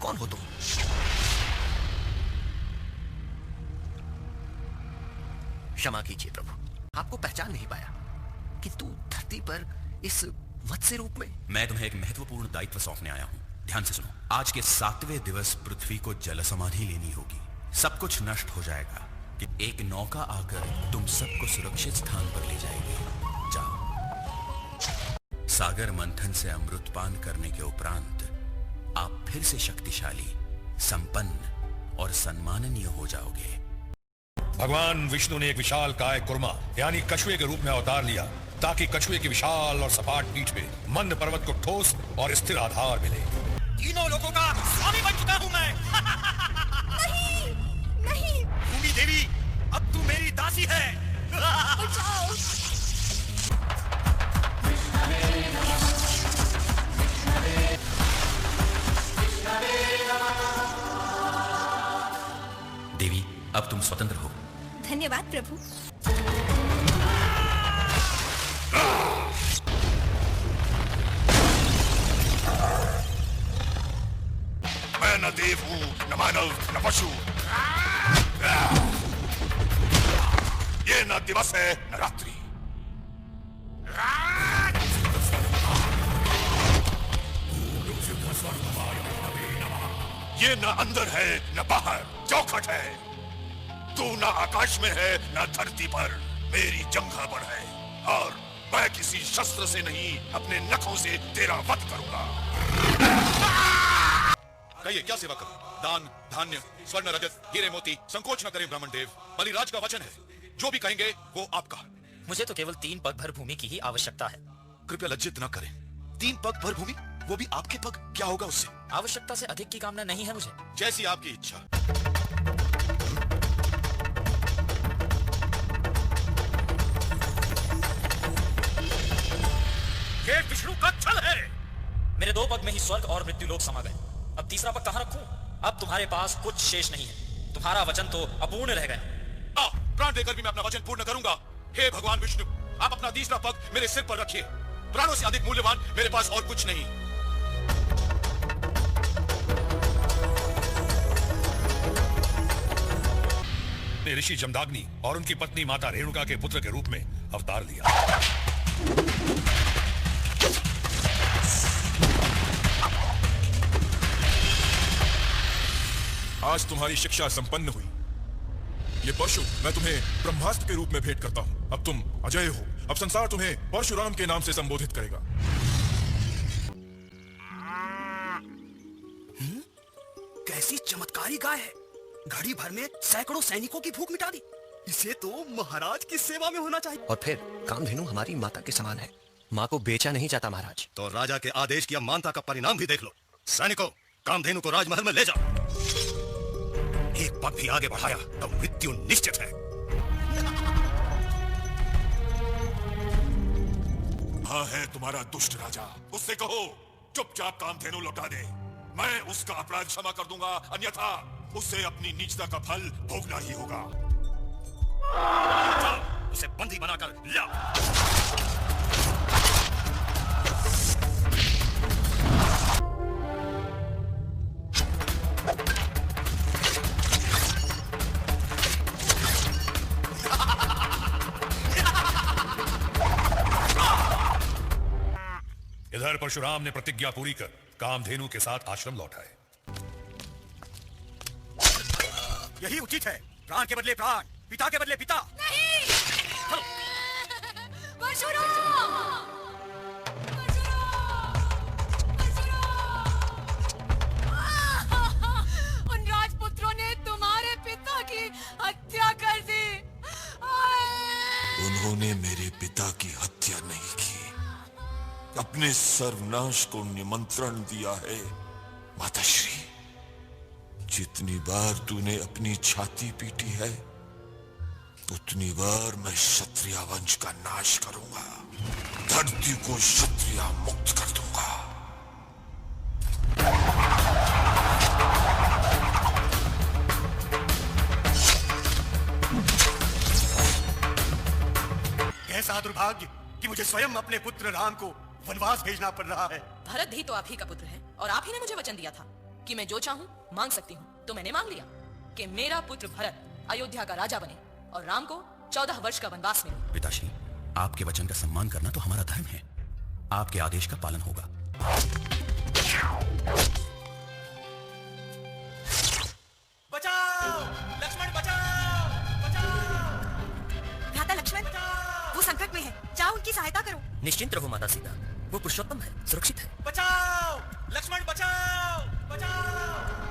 कौन हो तुम? क्षमा कीजिए प्रभु, आपको पहचान नहीं पाया, किंतु धरती पर इस मत्स्य रूप में। मैं तुम्हें एक महत्वपूर्ण दायित्व सौंपने आया हूं। ध्यान से सुनो। आज के 7वें दिवस पृथ्वी को जल समाधि लेनी होगी। सब कुछ नष्ट हो जाएगा कि एक नौका आकर तुम सबको सुरक्षित स्थान पर ले जाएगी। जाओ। सागर मंथन से अमृत पान करने के उपरांत आप फिर से शक्तिशाली, संपन्न और सम्माननीय हो जाओगे। भगवान विष्णु ने एक विशाल काय कुर्मा यानी कछुए के रूप में अवतार लिया, ताकि कछुए की विशाल और सपाट पीठ पे मंद पर्वत को ठोस और स्थिर आधार मिले। तीनों लोगों का स्वामी बन चुका हूं मैं। नहीं, नहीं। भूमि देवी, अब तू मेरी दासी है। बचाओ। देवी, अब तुम स्वतंत्र हो। धन्यवाद प्रभु। मैं न देव हूं, न मानव, न पशु। ये न दिवस है न रात्रि। ये न अंदर है न बाहर, चौखट है। तू न आकाश में है न धरती पर, मेरी जंघा पर है, और मैं किसी शस्त्र से नहीं, अपने नखों से तेरा वध करूंगा। कहिए क्या सेवा करूं? दान, धान्य, स्वर्ण, रजत, हीरे मोती, संकोच न करें ब्राह्मण देव। बलिराज का वचन है, जो भी कहेंगे वो आपका। मुझे तो केवल 3 पग भर भूमि की ही आवश्यकता है। कृपया लज्जित न करें। 3 पग भर भूमि, वो भी आपके पग, क्या होगा उससे? आवश्यकता से अधिक की कामना नहीं है मुझे। जैसी आपकी इच्छा। ये विष्णु का छल है। मेरे 2 पग में ही स्वर्ग और मृत्यु लोक समा गए, अब तीसरा पग कहां रखूं? अब तुम्हारे पास कुछ शेष नहीं है। तुम्हारा वचन तो अपूर्ण रह गया। प्राण देकर भी मैं अपना वचन पूर्ण करूंगा। हे भगवान विष्णु, आप अपना तीसरा पग मेरे सिर पर रखिए। प्राणों से अधिक मूल्यवान मेरे पास और कुछ नहीं। ने ऋषि जमदाग्नि और उनकी पत्नी माता रेणुका के पुत्र के रूप में अवतार लिया। आज तुम्हारी शिक्षा संपन्न हुई। ये परशु मैं तुम्हें ब्रह्मास्त्र के रूप में भेंट करता हूं। अब तुम अजय हो। अब संसार तुम्हें परशुराम के नाम से संबोधित करेगा। कैसी चमत्कारी गाय है, घड़ी भर में सैकड़ों सैनिकों की भूख मिटा दी। इसे तो महाराज की सेवा में होना चाहिए। और फिर कामधेनु हमारी माता के समान है, माँ को बेचा नहीं जाता महाराज। तो राजा के आदेश की अमानता का परिणाम भी देख लो। सैनिकों, कामधेनु को राजमहल में ले जाओ। एक पग भी आगे बढ़ाया तो मृत्यु निश्चित है। हाँ है तुम्हारा दुष्ट राजा, उससे कहो चुपचाप कामधेनु लौटा दे। मैं उसका अपराध क्षमा कर दूंगा, अन्यथा उसे अपनी नीचता का फल भोगना ही होगा। उसे बंदी बनाकर लाओ। इधर परशुराम ने प्रतिज्ञा पूरी कर कामधेनु के साथ आश्रम लौटा है। यही उचित है। प्राण के बदले प्राण, पिता के बदले पिता। नहीं। उन राजपुत्रों ने तुम्हारे पिता की हत्या कर दी। उन्होंने मेरे पिता की हत्या नहीं की, अपने सर्वनाश को निमंत्रण दिया है। माताश्री, जितनी बार तूने अपनी छाती पीटी है, उतनी बार मैं क्षत्रिय वंश का नाश करूंगा, धरती को क्षत्रिय मुक्त कर दूंगा। कैसा दुर्भाग्य कि मुझे स्वयं अपने पुत्र राम को वनवास भेजना पड़ रहा है। भरत भी तो आप ही का पुत्र है और आप ही ने मुझे वचन दिया था कि मैं जो चाहूँ मांग सकती हूँ, तो मैंने मांग लिया कि मेरा पुत्र भरत अयोध्या का राजा बने और राम को 14 वर्ष का वनवास मिले। पिताश्री, आपके वचन का सम्मान करना तो हमारा धर्म है। आपके आदेश का पालन होगा। बचाओ लक्ष्मण, बचाओ बचाओ। भ्राता लक्ष्मण, वो संकट में है, जाओ उनकी सहायता करो। निश्चिंत रहो माता सीता, वो पुरुषोत्तम है, सुरक्षित है। बचाओ लक्ष्मण, बचाओ बचाओ।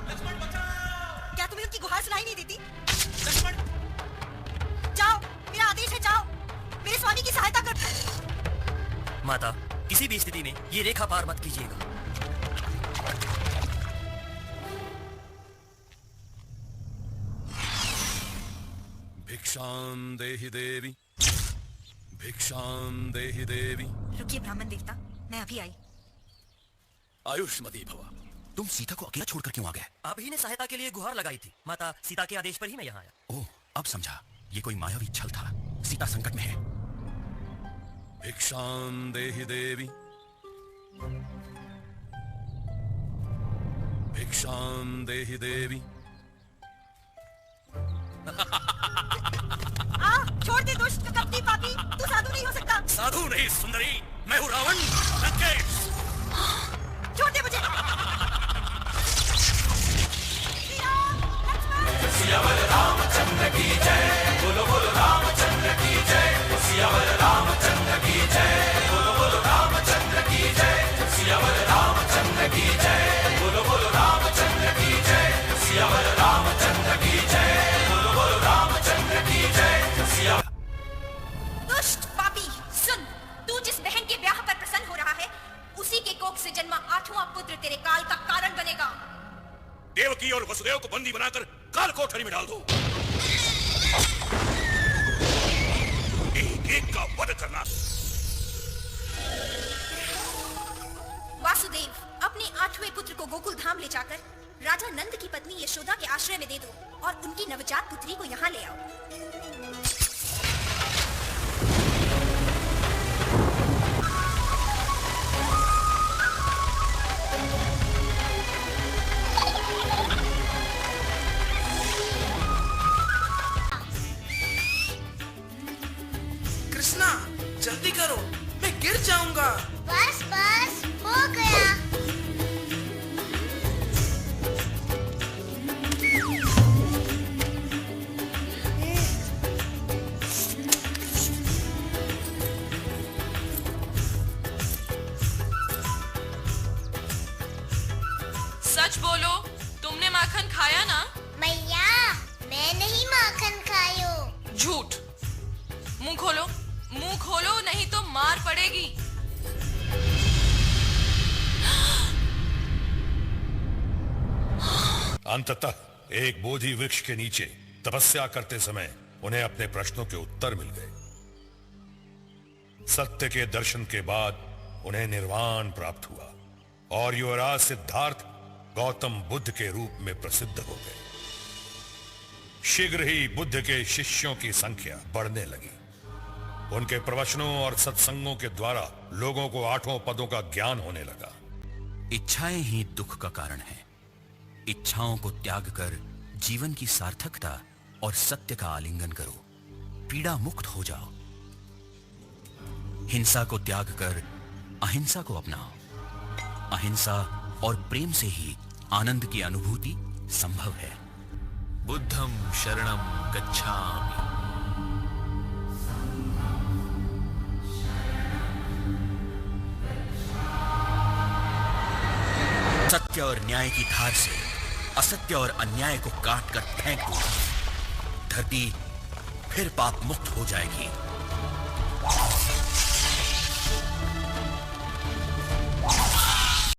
लक्ष्मण बचाओ। क्या तुम्हें उनकी गुहार सुनाई नहीं देती? लक्ष्मण, जाओ, मेरा आदेश है, जाओ मेरे स्वामी की सहायता कर। माता, किसी भी स्थिति में ये रेखा पार मत कीजिएगा। भिक्षाम देहि देवी, भिक्षाम देहि देवी। रुकिए ब्राह्मण देवता, मैं अभी आई। आयुष्मती भवा। तुम सीता को अकेला छोड़कर क्यों आ गए? आप ही ने सहायता के लिए गुहार लगाई थी। माता सीता के आदेश पर ही मैं यहाँ आया। ओह, अब समझा, ये कोई मायावी छल था। सीता संकट में है। भिक्षाम देहि देवी, भिक्षाम देहि देवी। छोड़ दे दुष्ट कपटी पापी, तू साधु नहीं हो सकता। साधु नहीं सुंदरी, मैं हूँ रावण लंकेश। छोड़ दे मुझे। सियावर रामचंद्र की जय, बोलो बोलो रामचंद्र की जय। सियावर रामचंद्र की जय, बोलो बोलो रामचंद्र की जय। सियावर रामचंद्र की जय, बोलो बोलो रामचंद्र की जय। सियावर रामचंद्र की जय, बोलो बोलो रामचंद्र की जय। सियावर। दुष्ट पापी सुन, तू जिस बहन के ब्याह पर प्रसन्न हो रहा है, उसी के कोख से जन्मा 8वां पुत्र तेरे काल का कारण बनेगा। देवकी और वसुदेव को बंदी बनाकर काल कोठरी में डाल दो। एक एक का वध करना। वासुदेव, अपने 8वें पुत्र को गोकुल धाम ले जाकर राजा नंद की पत्नी यशोदा के आश्रय में दे दो और उनकी नवजात पुत्री को यहाँ ले आओ। कृष्णा, जल्दी करो, मैं गिर जाऊंगा। बस बस हो गया। सच बोलो, तुमने माखन खाया ना? मैया, मैं नहीं माखन खायो। झूठ। मुंह खोलो, मुंह खोलो, नहीं तो मार पड़ेगी। अंततः एक बोधि वृक्ष के नीचे तपस्या करते समय उन्हें अपने प्रश्नों के उत्तर मिल गए। सत्य के दर्शन के बाद उन्हें निर्वाण प्राप्त हुआ और युवराज सिद्धार्थ गौतम बुद्ध के रूप में प्रसिद्ध हो गए। शीघ्र ही बुद्ध के शिष्यों की संख्या बढ़ने लगी। उनके प्रवचनों और सत्संगों के द्वारा लोगों को 8 पदों का ज्ञान होने लगा। इच्छाएं ही दुख का कारण है। इच्छाओं को त्याग कर जीवन की सार्थकता और सत्य का आलिंगन करो, पीड़ा मुक्त हो जाओ। हिंसा को त्याग कर अहिंसा को अपनाओ। अहिंसा और प्रेम से ही आनंद की अनुभूति संभव है। बुद्धं शरणं गच्छामि। सत्य और न्याय की धार से असत्य और अन्याय को काट कर फेंक दो। धरती फिर पाप मुक्त हो जाएगी।